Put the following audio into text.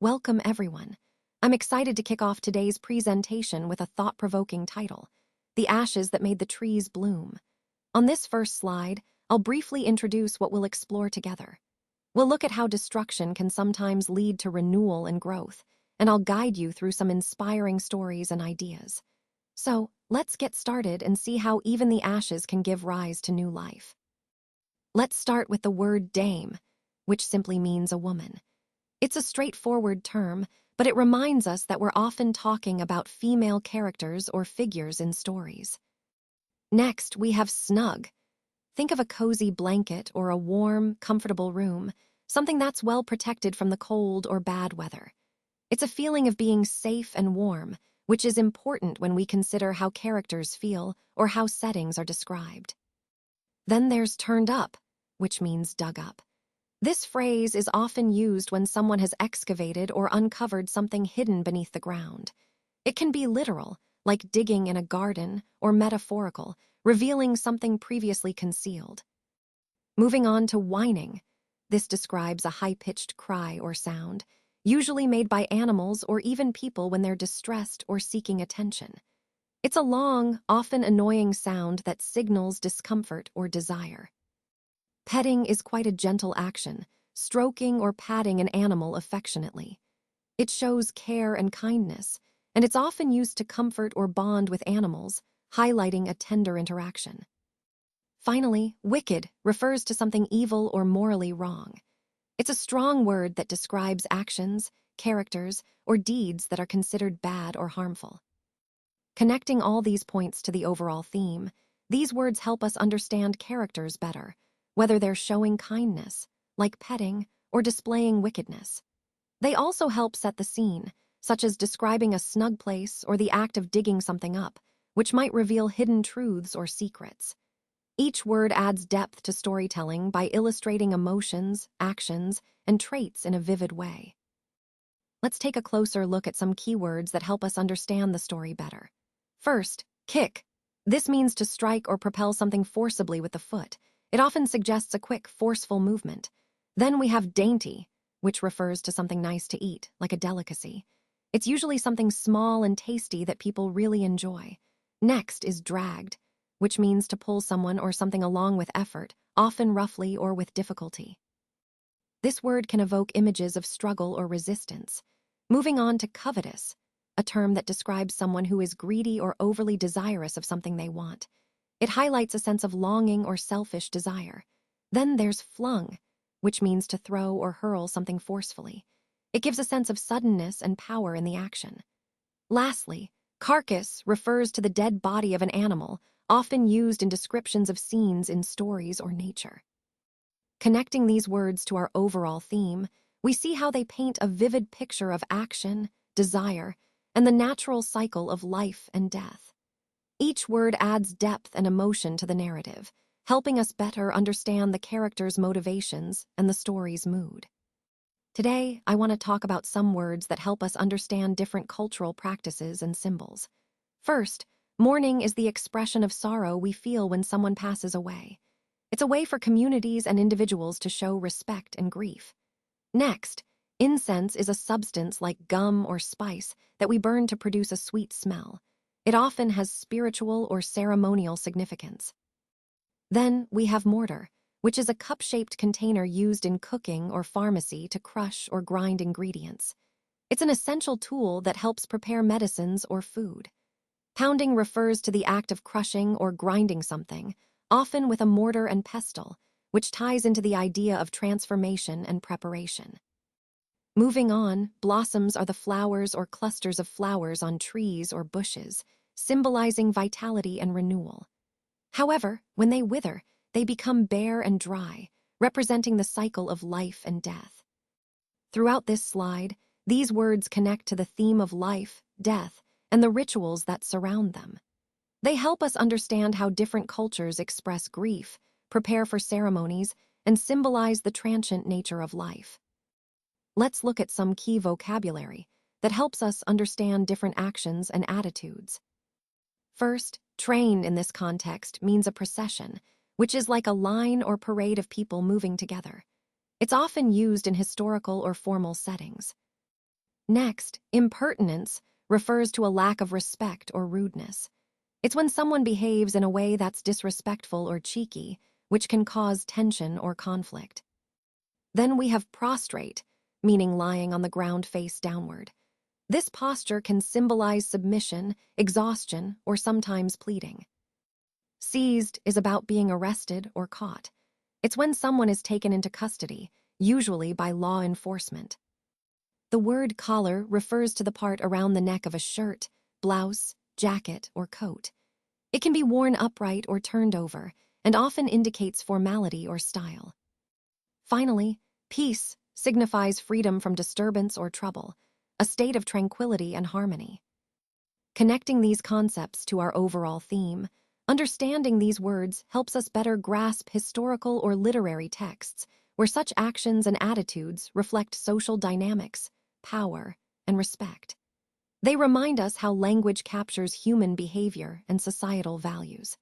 Welcome, everyone. I'm excited to kick off today's presentation with a thought-provoking title, The Ashes That Made the Trees Bloom. On this first slide, I'll briefly introduce what we'll explore together. We'll look at how destruction can sometimes lead to renewal and growth, and I'll guide you through some inspiring stories and ideas. So, let's get started and see how even the ashes can give rise to new life. Let's start with the word dame, which simply means a woman. It's a straightforward term, but it reminds us that we're often talking about female characters or figures in stories. Next, we have snug. Think of a cozy blanket or a warm, comfortable room, something that's well protected from the cold or bad weather. It's a feeling of being safe and warm, which is important when we consider how characters feel or how settings are described. Then there's turned up, which means dug up. This phrase is often used when someone has excavated or uncovered something hidden beneath the ground. It can be literal, like digging in a garden, or metaphorical, revealing something previously concealed. Moving on to whining. This describes a high-pitched cry or sound, usually made by animals or even people when they're distressed or seeking attention. It's a long, often annoying sound that signals discomfort or desire. Petting is quite a gentle action, stroking or patting an animal affectionately. It shows care and kindness, and it's often used to comfort or bond with animals, highlighting a tender interaction. Finally, wicked refers to something evil or morally wrong. It's a strong word that describes actions, characters, or deeds that are considered bad or harmful. Connecting all these points to the overall theme, these words help us understand characters better, whether they're showing kindness, like petting, or displaying wickedness. They also help set the scene, such as describing a snug place or the act of digging something up, which might reveal hidden truths or secrets. Each word adds depth to storytelling by illustrating emotions, actions, and traits in a vivid way. Let's take a closer look at some keywords that help us understand the story better. First, kick. This means to strike or propel something forcibly with the foot. It often suggests a quick, forceful movement. Then we have dainty, which refers to something nice to eat, like a delicacy. It's usually something small and tasty that people really enjoy. Next is dragged, which means to pull someone or something along with effort, often roughly or with difficulty. This word can evoke images of struggle or resistance. Moving on to covetous, a term that describes someone who is greedy or overly desirous of something they want. It highlights a sense of longing or selfish desire. Then there's flung, which means to throw or hurl something forcefully. It gives a sense of suddenness and power in the action. Lastly, carcass refers to the dead body of an animal, often used in descriptions of scenes in stories or nature. Connecting these words to our overall theme, we see how they paint a vivid picture of action, desire, and the natural cycle of life and death. Each word adds depth and emotion to the narrative, helping us better understand the character's motivations and the story's mood. Today, I want to talk about some words that help us understand different cultural practices and symbols. First, mourning is the expression of sorrow we feel when someone passes away. It's a way for communities and individuals to show respect and grief. Next, incense is a substance like gum or spice that we burn to produce a sweet smell. It often has spiritual or ceremonial significance. Then we have mortar, which is a cup-shaped container used in cooking or pharmacy to crush or grind ingredients. It's an essential tool that helps prepare medicines or food. Pounding refers to the act of crushing or grinding something, often with a mortar and pestle, which ties into the idea of transformation and preparation. Moving on, blossoms are the flowers or clusters of flowers on trees or bushes, symbolizing vitality and renewal. However, when they wither, they become bare and dry, representing the cycle of life and death. Throughout this slide, these words connect to the theme of life, death, and the rituals that surround them. They help us understand how different cultures express grief, prepare for ceremonies, and symbolize the transient nature of life. Let's look at some key vocabulary that helps us understand different actions and attitudes. First, train in this context means a procession, which is like a line or parade of people moving together. It's often used in historical or formal settings. Next, impertinence refers to a lack of respect or rudeness. It's when someone behaves in a way that's disrespectful or cheeky, which can cause tension or conflict. Then we have prostrate, meaning lying on the ground face downward. This posture can symbolize submission, exhaustion, or sometimes pleading. Seized is about being arrested or caught. It's when someone is taken into custody, usually by law enforcement. The word collar refers to the part around the neck of a shirt, blouse, jacket, or coat. It can be worn upright or turned over, and often indicates formality or style. Finally, peace signifies freedom from disturbance or trouble, a state of tranquility and harmony. Connecting these concepts to our overall theme, understanding these words helps us better grasp historical or literary texts where such actions and attitudes reflect social dynamics, power, and respect. They remind us how language captures human behavior and societal values.